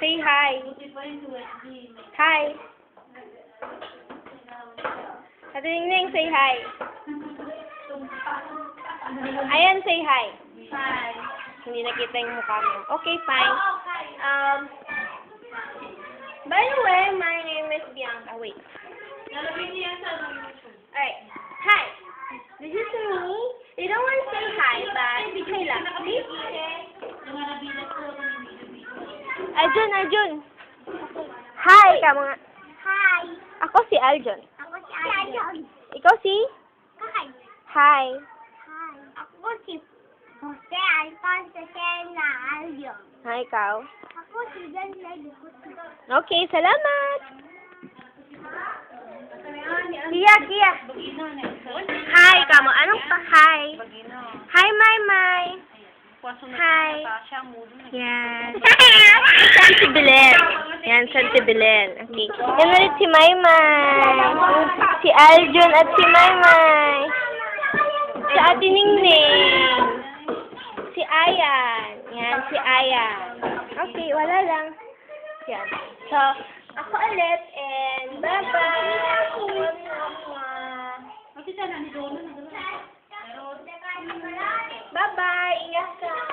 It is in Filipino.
Say hi. Hi. Ate Ningning, say hi. Ayan, say hi. Hi. Hindi nakita yung mukha mo. Okay, fine. By the way, my name is Bianca. Wait. Lalagay niya yan sa YouTube. Alright. Hi. This is me. You don't want to say hi, but hi lang. Please. Yung mga nabilang ko ako ng video. Arjun. Hi ka mga. Hi. Ako si Arjun. Ako si Arjun. Ikaw si? Hi. Hi. Hi. Ako si Jose Alfonso Sena Arjun. Hi, ikaw. Ako si Janlay Lukuti. Okay, salamat. Kia. Bagino na isa. Hi, kamo. Anong pa? Hi. Bagino. Hi, Mai. Puwaso na Hi. Natasha, mudo na. Yan. Santi Belen. Yan, Santi Belen. Okay. Yan ulit si Maymay. Si Aljun at si Maymay. Si Ate Ningning. Si Ayan. Yan, si Ayan. Okay, wala lang. Yan. So, ako ulit and bye-bye.